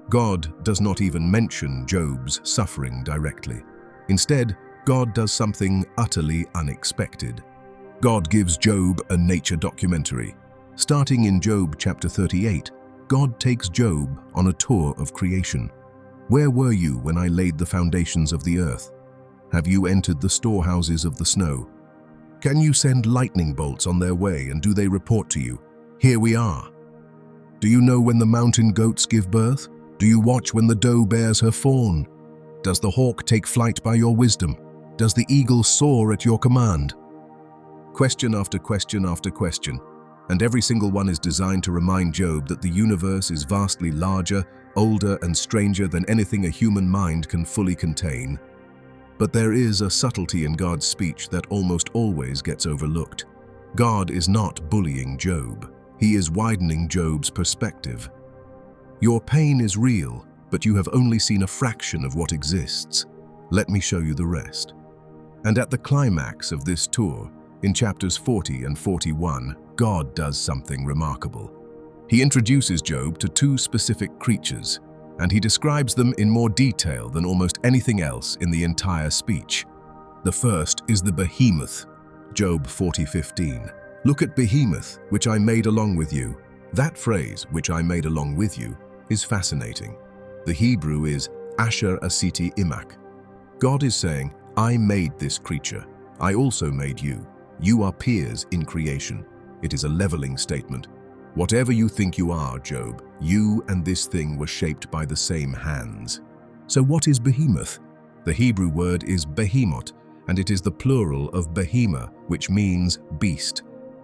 [SPEAKER 1] God does not even mention Job's suffering directly. Instead, God does something utterly unexpected. God gives Job a nature documentary. Starting in Job chapter 38, God takes Job on a tour of creation. Where were you when I laid the foundations of the earth? Have you entered the storehouses of the snow? Can you send lightning bolts on their way, and do they report to you, "Here we are"? Do you know when the mountain goats give birth? Do you watch when the doe bears her fawn? Does the hawk take flight by your wisdom? Does the eagle soar at your command? Question after question after question, and every single one is designed to remind Job that the universe is vastly larger, older, and stranger than anything a human mind can fully contain. But there is a subtlety in God's speech that almost always gets overlooked. God is not bullying Job. He is widening Job's perspective. Your pain is real, but you have only seen a fraction of what exists. Let me show you the rest. And at the climax of this tour, in chapters 40 and 41, God does something remarkable. He introduces Job to two specific creatures, and he describes them in more detail than almost anything else in the entire speech. The first is the behemoth, Job 40:15. Look at behemoth, which I made along with you. That phrase, which I made along with you, is fascinating. The Hebrew is Asher Asiti Imak. God is saying, I made this creature. I also made you. You are peers in creation. It is a leveling statement. Whatever you think you are, Job, you and this thing were shaped by the same hands. So what is behemoth? The Hebrew word is behemoth, and it is the plural of behemah, which means beast.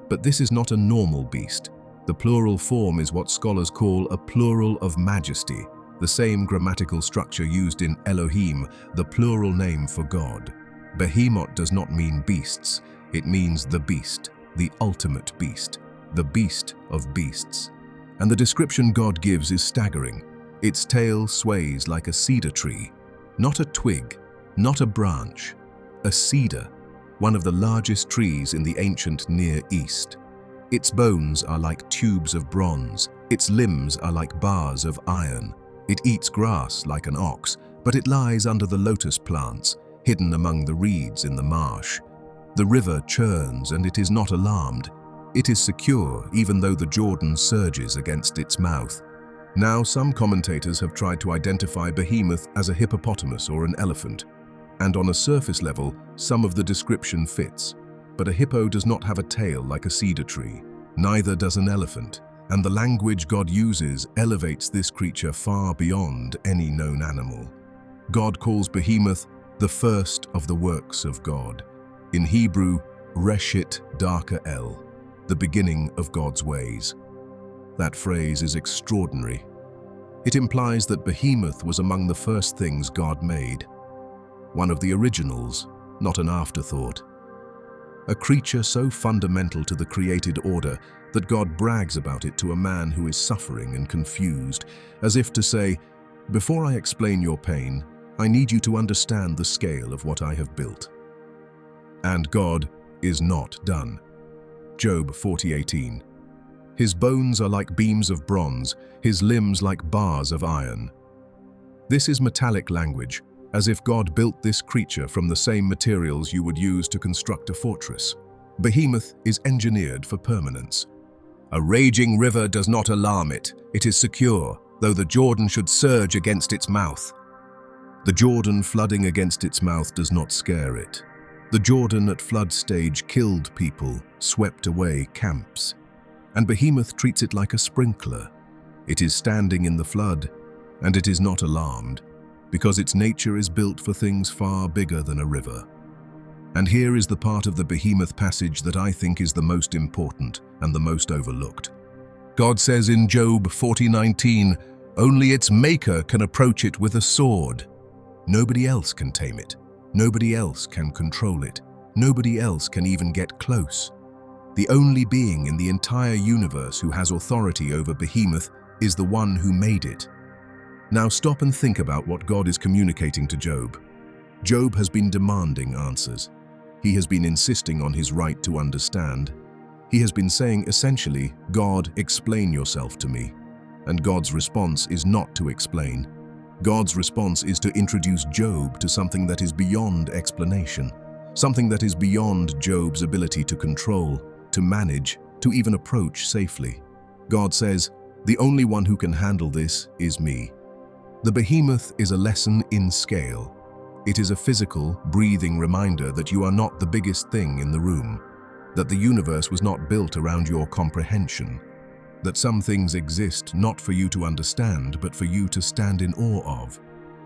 [SPEAKER 1] But this is not a normal beast. The plural form is what scholars call a plural of majesty, the same grammatical structure used in Elohim, the plural name for God. Behemoth does not mean beasts. It means the beast, the ultimate beast, the beast of beasts. And the description God gives is staggering. Its tail sways like a cedar tree, not a twig, not a branch, a cedar, one of the largest trees in the ancient Near East. Its bones are like tubes of bronze. Its limbs are like bars of iron. It eats grass like an ox, but it lies under the lotus plants, hidden among the reeds in the marsh. The river churns and it is not alarmed. It is secure even though the Jordan surges against its mouth. Now some commentators have tried to identify behemoth as a hippopotamus or an elephant. And on a surface level, some of the description fits. But a hippo does not have a tail like a cedar tree. Neither does an elephant. And the language God uses elevates this creature far beyond any known animal. God calls behemoth the first of the works of God. In Hebrew, Reshit Darka El, the beginning of God's ways. That phrase is extraordinary. It implies that behemoth was among the first things God made. One of the originals, not an afterthought. A creature so fundamental to the created order that God brags about it to a man who is suffering and confused, as if to say, before I explain your pain, I need you to understand the scale of what I have built. And God is not done. Job 40:18. His bones are like beams of bronze, his limbs like bars of iron. This is metallic language, as if God built this creature from the same materials you would use to construct a fortress. Behemoth is engineered for permanence. A raging river does not alarm it. It is secure, though the Jordan should surge against its mouth. The Jordan flooding against its mouth does not scare it. The Jordan at flood stage killed people, swept away camps. And Behemoth treats it like a sprinkler. It is standing in the flood, and it is not alarmed, because its nature is built for things far bigger than a river. And here is the part of the Behemoth passage that I think is the most important and the most overlooked. God says in Job 40:19, only its maker can approach it with a sword. Nobody else can tame it. Nobody else can control it. Nobody else can even get close. The only being in the entire universe who has authority over Behemoth is the one who made it. Now stop and think about what God is communicating to Job. Job has been demanding answers. He has been insisting on his right to understand. He has been saying essentially, God, explain yourself to me. And God's response is not to explain. God's response is to introduce Job to something that is beyond explanation, something that is beyond Job's ability to control, to manage, to even approach safely. God says, the only one who can handle this is me. The Behemoth is a lesson in scale. It is a physical, breathing reminder that you are not the biggest thing in the room, that the universe was not built around your comprehension, that some things exist not for you to understand, but for you to stand in awe of.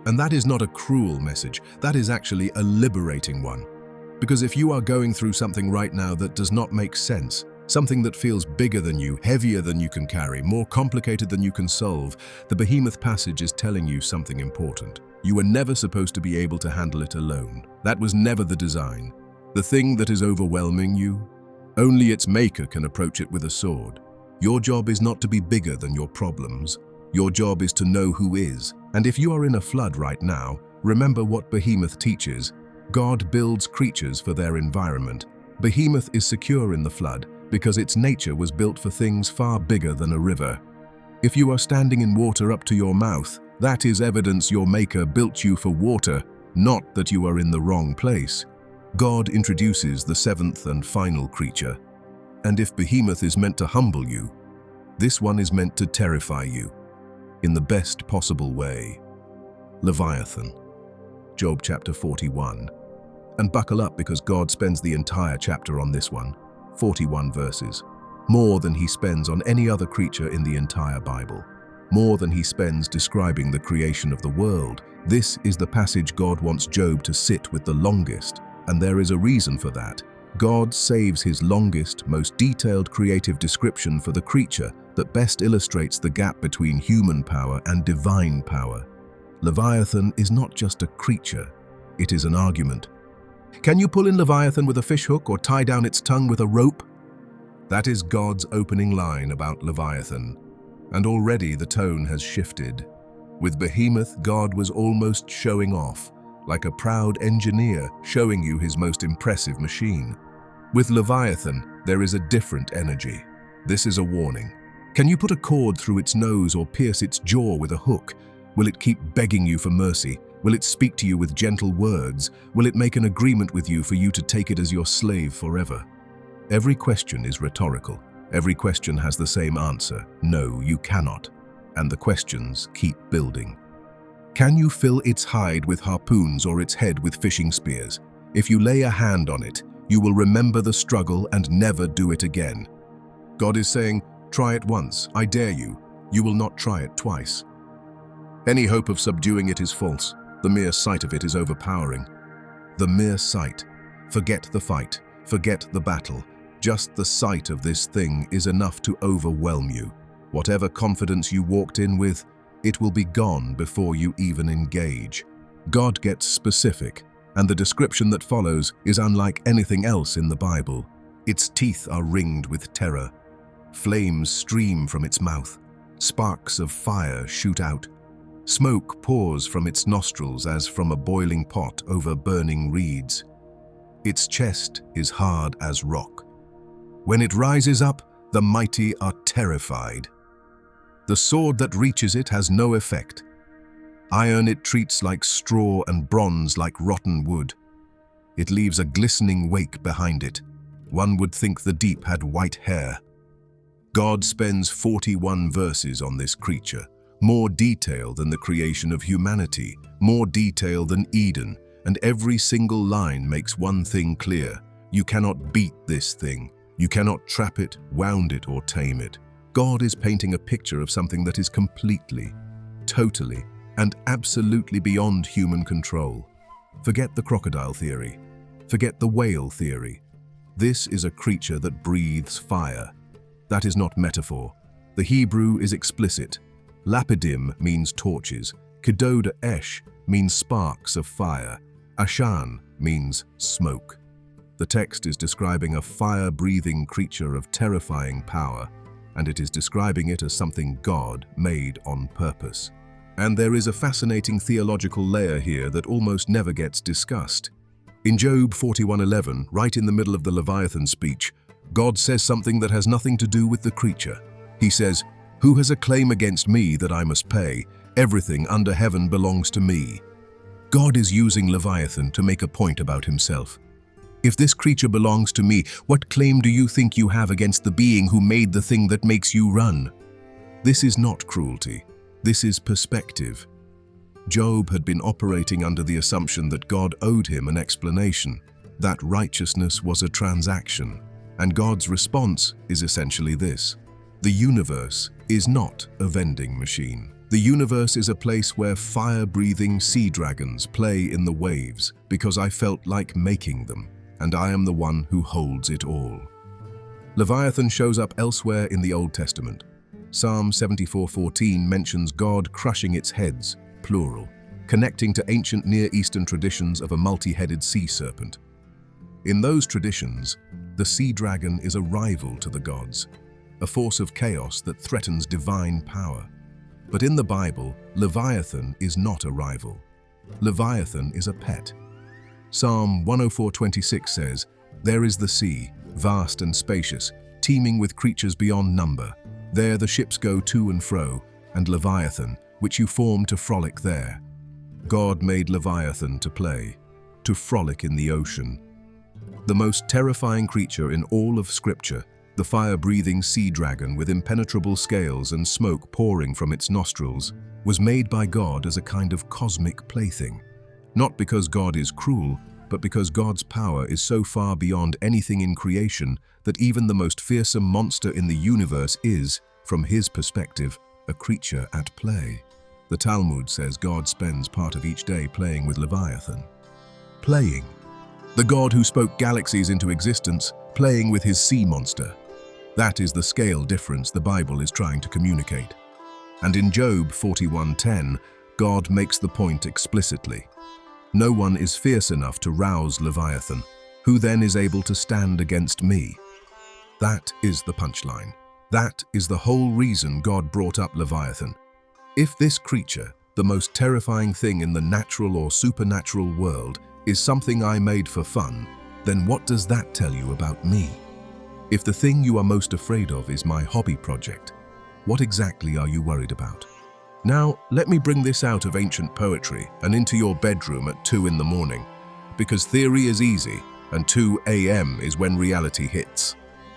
[SPEAKER 1] And that is not a cruel message, that is actually a liberating one. Because if you are going through something right now that does not make sense, something that feels bigger than you, heavier than you can carry, more complicated than you can solve, the Behemoth passage is telling you something important. You were never supposed to be able to handle it alone. That was never the design. The thing that is overwhelming you, only its maker can approach it with a sword. Your job is not to be bigger than your problems. Your job is to know who is. And if you are in a flood right now, remember what Behemoth teaches. God builds creatures for their environment. Behemoth is secure in the flood because its nature was built for things far bigger than a river. If you are standing in water up to your mouth, that is evidence your maker built you for water, not that you are in the wrong place. God introduces the seventh and final creature. And if Behemoth is meant to humble you, this one is meant to terrify you in the best possible way. Leviathan, Job chapter 41. And buckle up because God spends the entire chapter on this one, 41 verses, more than he spends on any other creature in the entire Bible, more than he spends describing the creation of the world. This is the passage God wants Job to sit with the longest, and there is a reason for that. God saves his longest, most detailed creative description for the creature that best illustrates the gap between human power and divine power. Leviathan is not just a creature, it is an argument. Can you pull in Leviathan with a fishhook or tie down its tongue with a rope? That is God's opening line about Leviathan. And already the tone has shifted. With Behemoth, God was almost showing off, like a proud engineer showing you his most impressive machine. With Leviathan, there is a different energy. This is a warning. Can you put a cord through its nose or pierce its jaw with a hook? Will it keep begging you for mercy? Will it speak to you with gentle words? Will it make an agreement with you for you to take it as your slave forever? Every question is rhetorical. Every question has the same answer. No, you cannot. And the questions keep building. Can you fill its hide with harpoons or its head with fishing spears? If you lay a hand on it, you will remember the struggle and never do it again. God is saying, try it once, I dare you. You will not try it twice. Any hope of subduing it is false. The mere sight of it is overpowering. The mere sight. Forget the fight. Forget the battle. Just the sight of this thing is enough to overwhelm you. Whatever confidence you walked in with, it will be gone before you even engage. God gets specific, and the description that follows is unlike anything else in the Bible. Its teeth are ringed with terror. Flames stream from its mouth. Sparks of fire shoot out. Smoke pours from its nostrils as from a boiling pot over burning reeds. Its chest is hard as rock. When it rises up, the mighty are terrified. The sword that reaches it has no effect. Iron it treats like straw and bronze like rotten wood. It leaves a glistening wake behind it. One would think the deep had white hair. God spends 41 verses on this creature, more detail than the creation of humanity, more detail than Eden, and every single line makes one thing clear. You cannot beat this thing. You cannot trap it, wound it, or tame it. God is painting a picture of something that is completely, totally, and absolutely beyond human control. Forget the crocodile theory. Forget the whale theory. This is a creature that breathes fire. That is not metaphor. The The Hebrew is explicit. Lapidim means torches. Kedod Esh means sparks of fire. Ashan means smoke. The text is describing a fire-breathing creature of terrifying power, and it is describing it as something God made on purpose. And there is a fascinating theological layer here that almost never gets discussed. In Job 41:11, right in the middle of the Leviathan speech, God says something that has nothing to do with the creature. He says, "Who has a claim against me that I must pay? Everything under heaven belongs to me." God is using Leviathan to make a point about himself. If this creature belongs to me, what claim do you think you have against the being who made the thing that makes you run? This is not cruelty. This is perspective. Job had been operating under the assumption that God owed him an explanation, that righteousness was a transaction, and God's response is essentially this: the universe is not a vending machine. The universe is a place where fire-breathing sea dragons play in the waves because I felt like making them, and I am the one who holds it all. Leviathan shows up elsewhere in the Old Testament. Psalm 74:14 mentions God crushing its heads, plural, connecting to ancient Near Eastern traditions of a multi-headed sea serpent. In those traditions, the sea dragon is a rival to the gods, a force of chaos that threatens divine power. But in the Bible, Leviathan is not a rival. Leviathan is a pet. Psalm 104:26 says, "There is the sea, vast and spacious, teeming with creatures beyond number. There the ships go to and fro, and Leviathan, which you formed to frolic there." God made Leviathan to play, to frolic in the ocean. The most terrifying creature in all of Scripture, the fire-breathing sea dragon with impenetrable scales and smoke pouring from its nostrils, was made by God as a kind of cosmic plaything. Not because God is cruel, but because God's power is so far beyond anything in creation that even the most fearsome monster in the universe is, from his perspective, a creature at play. The Talmud says God spends part of each day playing with Leviathan. Playing. The God who spoke galaxies into existence, playing with his sea monster. That is the scale difference the Bible is trying to communicate. And in Job 41:10, God makes the point explicitly. No one is fierce enough to rouse Leviathan. Who then is able to stand against me? That is the punchline. That is the whole reason God brought up Leviathan. If this creature, the most terrifying thing in the natural or supernatural world, is something I made for fun, then what does that tell you about me? If the thing you are most afraid of is my hobby project, what exactly are you worried about? Now, let me bring this out of ancient poetry and into your bedroom at 2 in the morning, because theory is easy and 2 a.m. is when reality hits.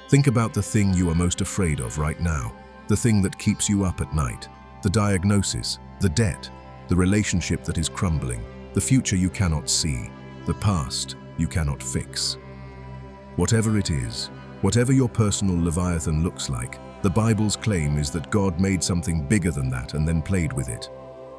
[SPEAKER 1] Think about the thing you are most afraid of right now, the thing that keeps you up at night, the diagnosis, the debt, the relationship that is crumbling, the future you cannot see, the past you cannot fix. Whatever it is, whatever your personal Leviathan looks like, the Bible's claim is that God made something bigger than that and then played with it.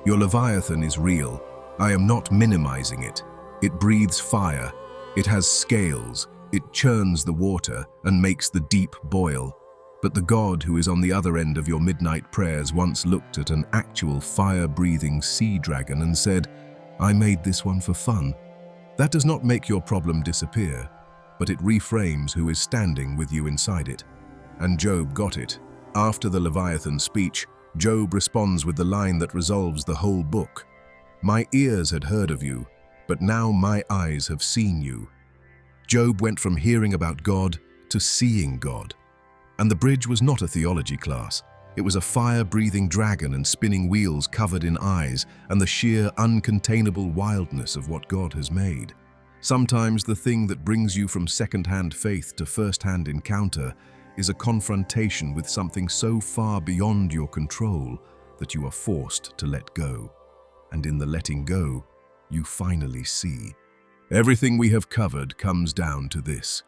[SPEAKER 1] Your Leviathan is real. I am not minimizing it. It breathes fire. It has scales. It churns the water and makes the deep boil. But the God who is on the other end of your midnight prayers once looked at an actual fire-breathing sea dragon and said, "I made this one for fun." That does not make your problem disappear, but it reframes who is standing with you inside it. And Job got it. After the Leviathan speech, Job responds with the line that resolves the whole book. "My ears had heard of you, but now my eyes have seen you." Job went from hearing about God to seeing God. And the bridge was not a theology class. It was a fire-breathing dragon and spinning wheels covered in eyes and the sheer uncontainable wildness of what God has made. Sometimes the thing that brings you from second-hand faith to first-hand encounter is a confrontation with something so far beyond your control that you are forced to let go. And in the letting go, you finally see. Everything we have covered comes down to this: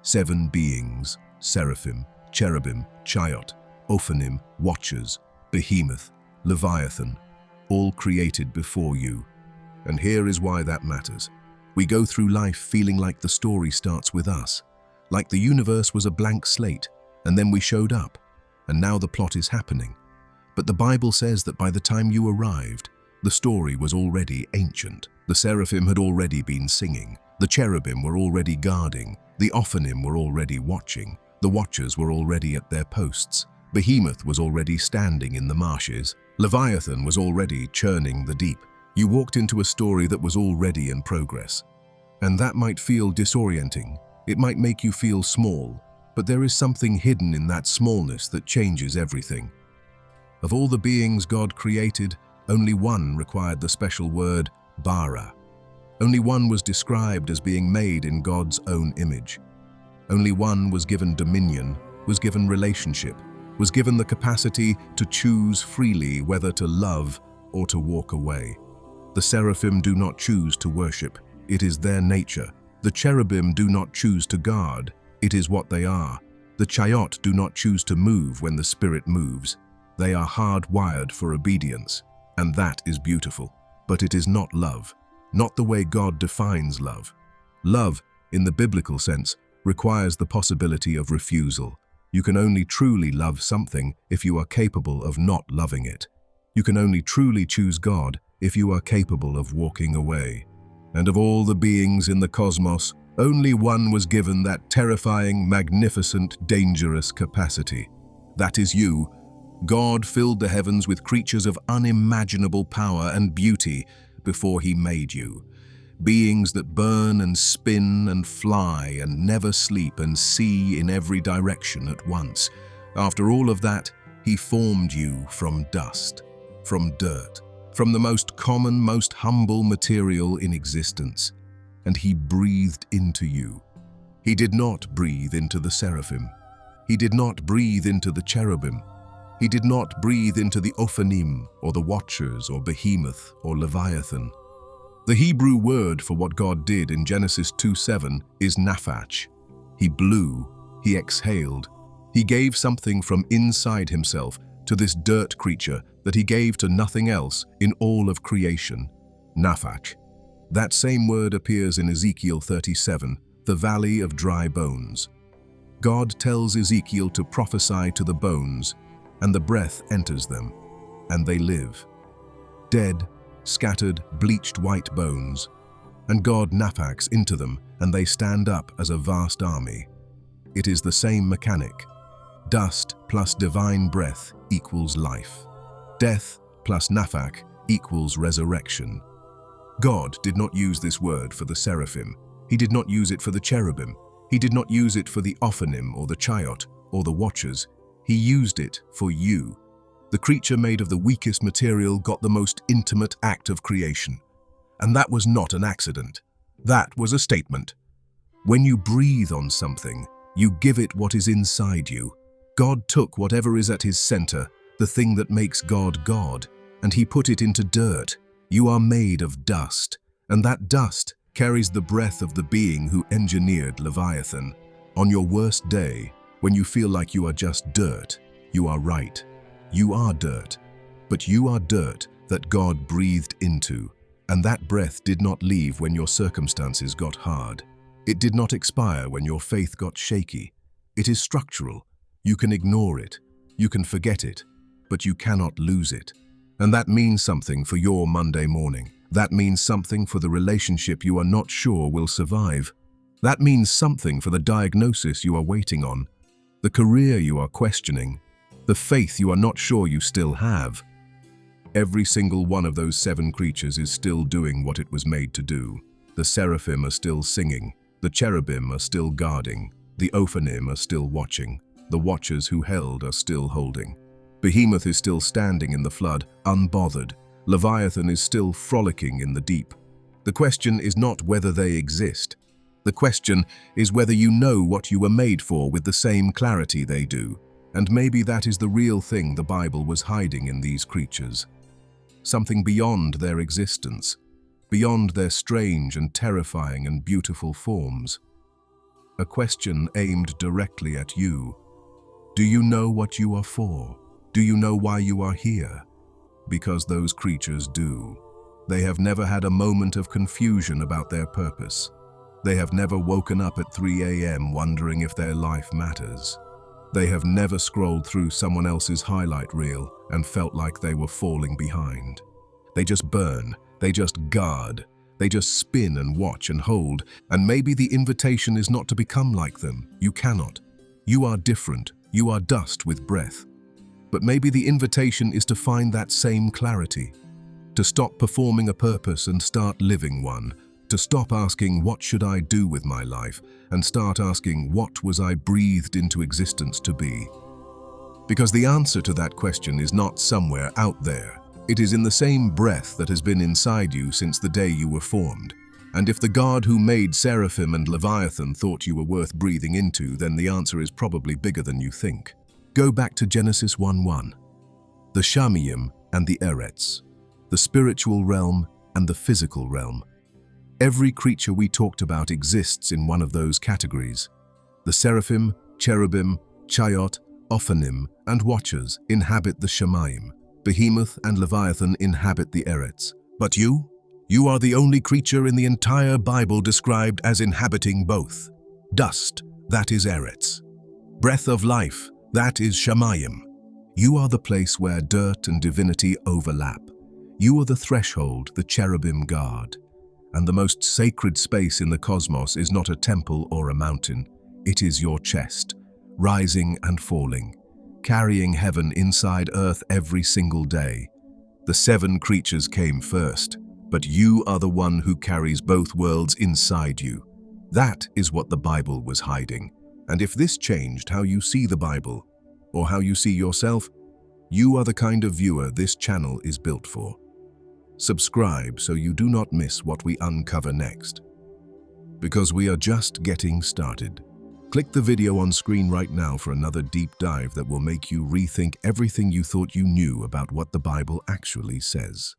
[SPEAKER 1] 7 beings, seraphim, cherubim, chayot, Ophanim, Watchers, Behemoth, Leviathan, all created before you. And here is why that matters. We go through life feeling like the story starts with us, like the universe was a blank slate, and then we showed up. and now the plot is happening. But the Bible says that by the time you arrived, the story was already ancient. The seraphim had already been singing. The cherubim were already guarding. The Ophanim were already watching. The watchers were already at their posts. Behemoth was already standing in the marshes. Leviathan was already churning the deep. You walked into a story that was already in progress. And that might feel disorienting. It might make you feel small, but there is something hidden in that smallness that changes everything. Of all the beings God created, only one required the special word bara. Only one was described as being made in God's own image. Only one was given dominion, was given relationship, was given the capacity to choose freely whether to love or to walk away. The seraphim do not choose to worship. It is their nature. The cherubim do not choose to guard. It is what they are. The chayot do not choose to move when the Spirit moves. They are hardwired for obedience, and that is beautiful. But it is not love, not the way God defines love. Love, in the biblical sense, requires the possibility of refusal. You can only truly love something if you are capable of not loving it. You can only truly choose God if you are capable of walking away. And of all the beings in the cosmos, only one was given that terrifying, magnificent, dangerous capacity. That is you. God filled the heavens with creatures of unimaginable power and beauty before he made you. Beings that burn and spin and fly and never sleep and see in every direction at once. After all of that, he formed you from dust, from dirt, from the most common, most humble material in existence, and he breathed into you. He did not breathe into the seraphim. He did not breathe into the cherubim. He did not breathe into the Ophanim or the Watchers or Behemoth or Leviathan. The Hebrew word for what God did in Genesis 2:7 is nafach. He blew, he exhaled. He gave something from inside himself to this dirt creature that he gave to nothing else in all of creation. Nafach. That same word appears in Ezekiel 37, the valley of dry bones. God tells Ezekiel to prophesy to the bones, and the breath enters them, and they live. Dead, scattered, bleached white bones, and God nafachs into them, and they stand up as a vast army. It is the same mechanic. Dust plus divine breath equals life. Death plus nafach equals resurrection. God did not use this word for the seraphim. He did not use it for the cherubim. He did not use it for the Ophanim or the chayot or the watchers. He used it for you. The creature made of the weakest material got the most intimate act of creation. And that was not an accident. That was a statement. When you breathe on something, you give it what is inside you. God took whatever is at his center, the thing that makes God God, and he put it into dirt. You are made of dust, and that dust carries the breath of the being who engineered Leviathan. On your worst day, when you feel like you are just dirt, you are right. You are dirt, but you are dirt that God breathed into, and that breath did not leave when your circumstances got hard. It did not expire when your faith got shaky. It is structural. You can ignore it, you can forget it, but you cannot lose it. And that means something for your Monday morning. That means something for the relationship you are not sure will survive. That means something for the diagnosis you are waiting on, the career you are questioning, the faith you are not sure you still have. Every single one of those 7 creatures is still doing what it was made to do. The seraphim are still singing, the cherubim are still guarding, the Ophanim are still watching, the watchers who held are still holding. Behemoth is still standing in the flood, unbothered. Leviathan is still frolicking in the deep. The question is not whether they exist. The question is whether you know what you were made for with the same clarity they do. And maybe that is the real thing the Bible was hiding in these creatures. Something beyond their existence, beyond their strange and terrifying and beautiful forms. A question aimed directly at you. Do you know what you are for? Do you know why you are here? Because those creatures do. They have never had a moment of confusion about their purpose. They have never woken up at 3 a.m. wondering if their life matters. They have never scrolled through someone else's highlight reel and felt like they were falling behind. They just burn, they just guard, they just spin and watch and hold, and maybe the invitation is not to become like them. You cannot. You are different, you are dust with breath. But maybe the invitation is to find that same clarity, to stop performing a purpose and start living one, to stop asking, what should I do with my life, and start asking, what was I breathed into existence to be? Because the answer to that question is not somewhere out there. It is in the same breath that has been inside you since the day you were formed. And if the God who made Seraphim and Leviathan thought you were worth breathing into, then the answer is probably bigger than you think. Go back to Genesis 1:1. The Shamayim and the Eretz, the spiritual realm and the physical realm. Every creature we talked about exists in one of those categories. The Seraphim, Cherubim, Chayot, Ophanim, and Watchers inhabit the Shamayim. Behemoth and Leviathan inhabit the Eretz. But you are the only creature in the entire Bible described as inhabiting both. Dust, that is Eretz. Breath of life, that is Shamayim. You are the place where dirt and divinity overlap. You are the threshold the cherubim guard. And the most sacred space in the cosmos is not a temple or a mountain. It is your chest, rising and falling, carrying heaven inside earth every single day. The 7 creatures came first, but you are the one who carries both worlds inside you. That is what the Bible was hiding. And if this changed how you see the Bible, or how you see yourself, you are the kind of viewer this channel is built for. Subscribe so you do not miss what we uncover next. Because we are just getting started. Click the video on screen right now for another deep dive that will make you rethink everything you thought you knew about what the Bible actually says.